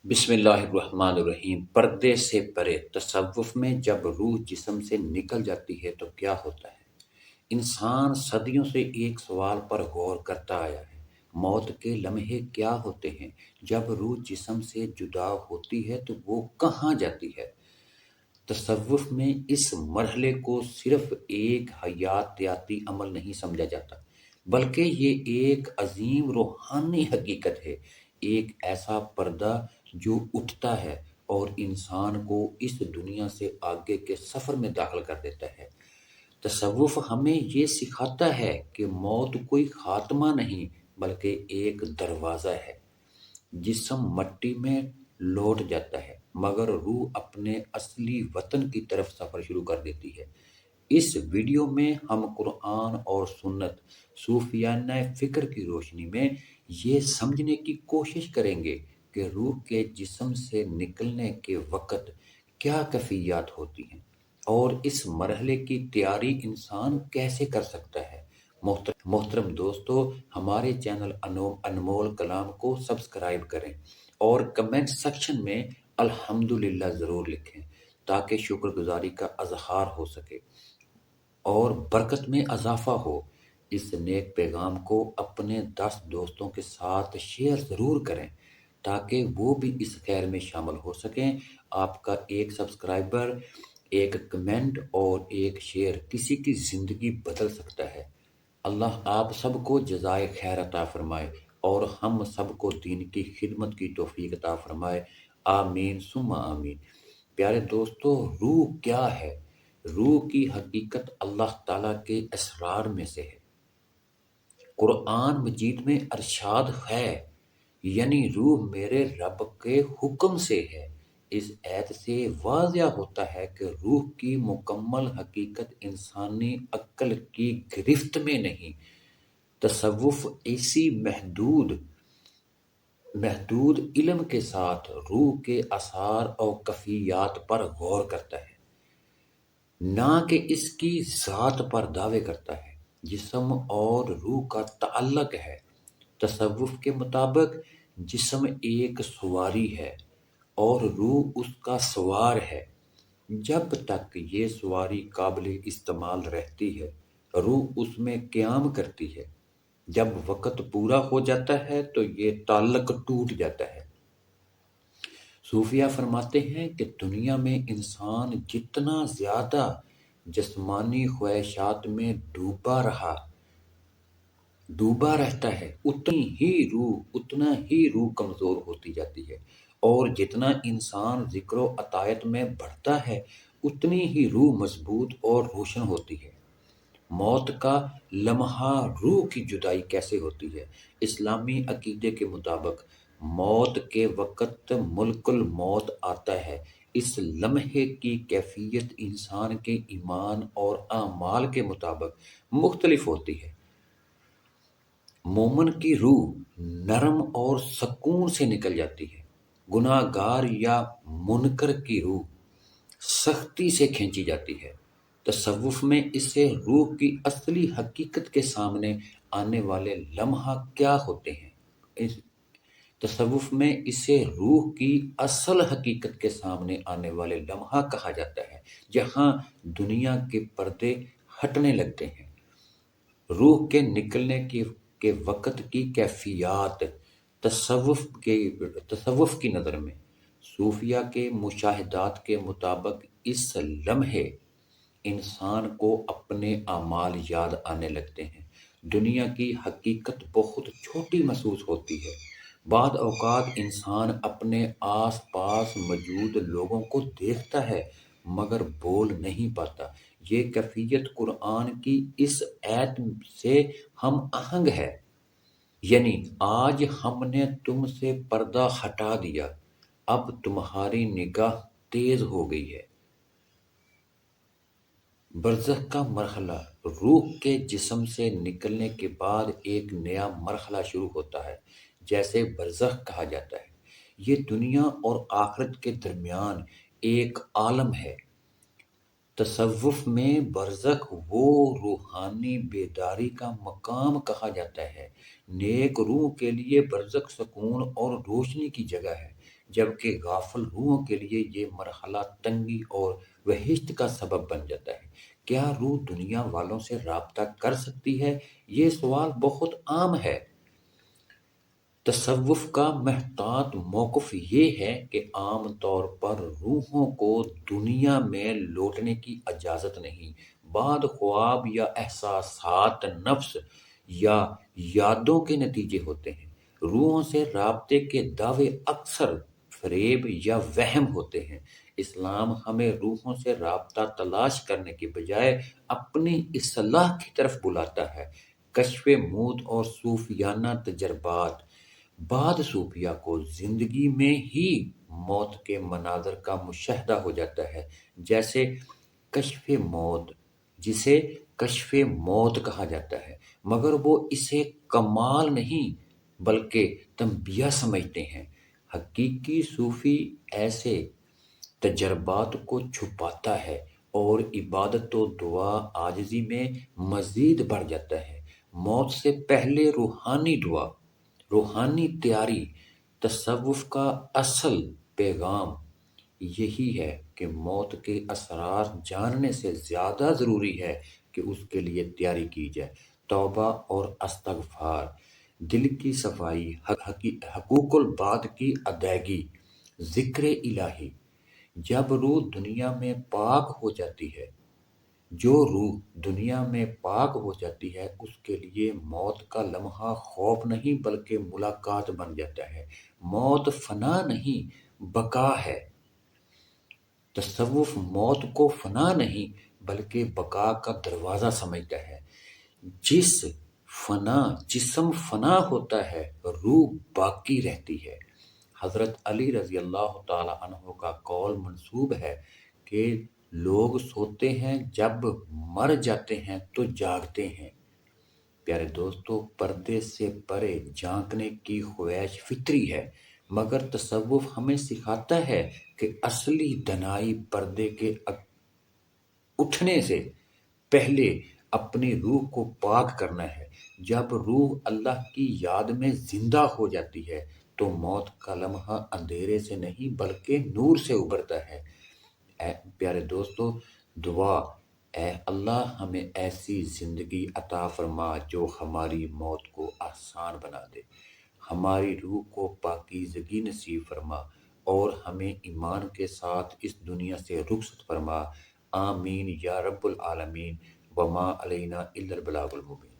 بسم اللہ الرحمن الرحیم۔ پردے سے پرے تصوف میں جب روح جسم سے نکل جاتی ہے تو کیا ہوتا ہے؟ انسان صدیوں سے ایک سوال پر غور کرتا آیا ہے، موت کے لمحے کیا ہوتے ہیں؟ جب روح جسم سے جدا ہوتی ہے تو وہ کہاں جاتی ہے؟ تصوف میں اس مرحلے کو صرف ایک حیاتیاتی عمل نہیں سمجھا جاتا، بلکہ یہ ایک عظیم روحانی حقیقت ہے، ایک ایسا پردہ جو اٹھتا ہے اور انسان کو اس دنیا سے آگے کے سفر میں داخل کر دیتا ہے۔ تصوف ہمیں یہ سکھاتا ہے کہ موت کوئی خاتمہ نہیں بلکہ ایک دروازہ ہے۔ جسم مٹی میں لوٹ جاتا ہے مگر روح اپنے اصلی وطن کی طرف سفر شروع کر دیتی ہے۔ اس ویڈیو میں ہم قرآن اور سنت صوفیانہ فکر کی روشنی میں یہ سمجھنے کی کوشش کریں گے کہ روح کے جسم سے نکلنے کے وقت کیا کیفیات ہوتی ہیں اور اس مرحلے کی تیاری انسان کیسے کر سکتا ہے۔ محترم دوستو، ہمارے چینل انمول کلام کو سبسکرائب کریں اور کمنٹ سیکشن میں الحمدللہ ضرور لکھیں تاکہ شکر گزاری کا اظہار ہو سکے اور برکت میں اضافہ ہو۔ اس نیک پیغام کو اپنے 10 دوستوں کے ساتھ شیئر ضرور کریں تاکہ وہ بھی اس خیر میں شامل ہو سکیں۔ آپ کا ایک سبسکرائبر، ایک کمنٹ اور ایک شیئر کسی کی زندگی بدل سکتا ہے۔ اللہ آپ سب کو جزائے خیر عطا فرمائے اور ہم سب کو دین کی خدمت کی توفیق عطا فرمائے، آمین ثم آمین۔ پیارے دوستو، روح کیا ہے؟ روح کی حقیقت اللہ تعالیٰ کے اسرار میں سے ہے۔ قرآن مجید میں ارشاد ہے، یعنی روح میرے رب کے حکم سے ہے۔ اس ایت سے واضح ہوتا ہے کہ روح کی مکمل حقیقت انسانی عقل کی گرفت میں نہیں۔ تصوف ایسی محدود علم کے ساتھ روح کے اثار اور کیفیات پر غور کرتا ہے، نہ کہ اس کی ذات پر دعوے کرتا ہے۔ جسم اور روح کا تعلق ہے۔ تصوف کے مطابق جسم ایک سواری ہے اور روح اس کا سوار ہے۔ جب تک یہ سواری قابل استعمال رہتی ہے، روح اس میں قیام کرتی ہے۔ جب وقت پورا ہو جاتا ہے تو یہ تعلق ٹوٹ جاتا ہے۔ صوفیہ فرماتے ہیں کہ دنیا میں انسان جتنا زیادہ جسمانی خواہشات میں ڈوبا رہتا ہے اتنا ہی روح کمزور ہوتی جاتی ہے، اور جتنا انسان ذکر و اطاعت میں بڑھتا ہے اتنی ہی روح مضبوط اور روشن ہوتی ہے۔ موت کا لمحہ روح کی جدائی کیسے ہوتی ہے؟ اسلامی عقیدے کے مطابق موت کے وقت ملک الموت آتا ہے۔ اس لمحے کی کیفیت انسان کے ایمان اور اعمال کے مطابق مختلف ہوتی ہے۔ مومن کی روح نرم اور سکون سے نکل جاتی ہے، گناہ گار یا منکر کی روح سختی سے کھینچی جاتی ہے۔ تصوف میں اسے روح کی اصلی حقیقت کے سامنے آنے والے لمحہ کیا ہوتے ہیں؟ تصوف میں اسے روح کی اصل حقیقت کے سامنے آنے والے لمحہ کہا جاتا ہے، جہاں دنیا کے پردے ہٹنے لگتے ہیں۔ روح کے نکلنے کے وقت کی کیفیات تصوف کی نظر میں صوفیہ کے مشاہدات کے مطابق اس لمحے انسان کو اپنے اعمال یاد آنے لگتے ہیں۔ دنیا کی حقیقت بہت چھوٹی محسوس ہوتی ہے۔ بعض اوقات انسان اپنے آس پاس موجود لوگوں کو دیکھتا ہے مگر بول نہیں پاتا۔ یہ کیفیت قرآن کی اس ایت سے ہم آہنگ ہے، یعنی آج ہم نے تم سے پردہ ہٹا دیا، اب تمہاری نگاہ تیز ہو گئی ہے۔ برزخ کا مرحلہ، روح کے جسم سے نکلنے کے بعد ایک نیا مرحلہ شروع ہوتا ہے، جسے برزخ کہا جاتا ہے۔ یہ دنیا اور آخرت کے درمیان ایک عالم ہے۔ تصوف میں برزخ وہ روحانی بیداری کا مقام کہا جاتا ہے۔ نیک روح کے لیے برزخ سکون اور روشنی کی جگہ ہے، جبکہ غافل روحوں کے لیے یہ مرحلہ تنگی اور وحشت کا سبب بن جاتا ہے۔ کیا روح دنیا والوں سے رابطہ کر سکتی ہے؟ یہ سوال بہت عام ہے۔ تصوف کا محتاط موقف یہ ہے کہ عام طور پر روحوں کو دنیا میں لوٹنے کی اجازت نہیں۔ بعد خواب یا احساسات نفس یا یادوں کے نتیجے ہوتے ہیں۔ روحوں سے رابطے کے دعوے اکثر فریب یا وہم ہوتے ہیں۔ اسلام ہمیں روحوں سے رابطہ تلاش کرنے کی بجائے اپنی اصلاح کی طرف بلاتا ہے۔ کشف موت اور صوفیانہ تجربات۔ بعض صوفیاء کو زندگی میں ہی موت کے مناظر کا مشاہدہ ہو جاتا ہے، جیسے کشف موت، جسے کشف موت کہا جاتا ہے، مگر وہ اسے کمال نہیں بلکہ تنبیہ سمجھتے ہیں۔ حقیقی صوفی ایسے تجربات کو چھپاتا ہے اور عبادت و دعا عاجزی میں مزید بڑھ جاتا ہے۔ موت سے پہلے روحانی دعا، روحانی تیاری۔ تصوف کا اصل پیغام یہی ہے کہ موت کے اسرار جاننے سے زیادہ ضروری ہے کہ اس کے لیے تیاری کی جائے۔ توبہ اور استغفار، دل کی صفائی، حقوق العباد کی ادائیگی، ذکر الہی۔ جب روح دنیا میں پاک ہو جاتی ہے، جو روح دنیا میں پاک ہو جاتی ہے، اس کے لیے موت کا لمحہ خوف نہیں بلکہ ملاقات بن جاتا ہے۔ موت فنا نہیں، بقا ہے۔ تصوف موت کو فنا نہیں بلکہ بقا کا دروازہ سمجھتا ہے۔ جسم فنا ہوتا ہے، روح باقی رہتی ہے۔ حضرت علی رضی اللہ تعالی عنہ کا قول منسوب ہے کہ لوگ سوتے ہیں، جب مر جاتے ہیں تو جاگتے ہیں۔ پیارے دوستو، پردے سے پرے جھانکنے کی خواہش فطری ہے، مگر تصوف ہمیں سکھاتا ہے کہ اصلی دنائی پردے کے اٹھنے سے پہلے اپنی روح کو پاک کرنا ہے۔ جب روح اللہ کی یاد میں زندہ ہو جاتی ہے تو موت کا لمحہ اندھیرے سے نہیں بلکہ نور سے ابھرتا ہے۔ پیارے دوستو، دعا: اے اللہ، ہمیں ایسی زندگی عطا فرما جو ہماری موت کو آسان بنا دے، ہماری روح کو پاکیزگی نصیب فرما اور ہمیں ایمان کے ساتھ اس دنیا سے رخصت فرما۔ آمین یا رب العالمین۔ وما علینا الا البلاغ المبین۔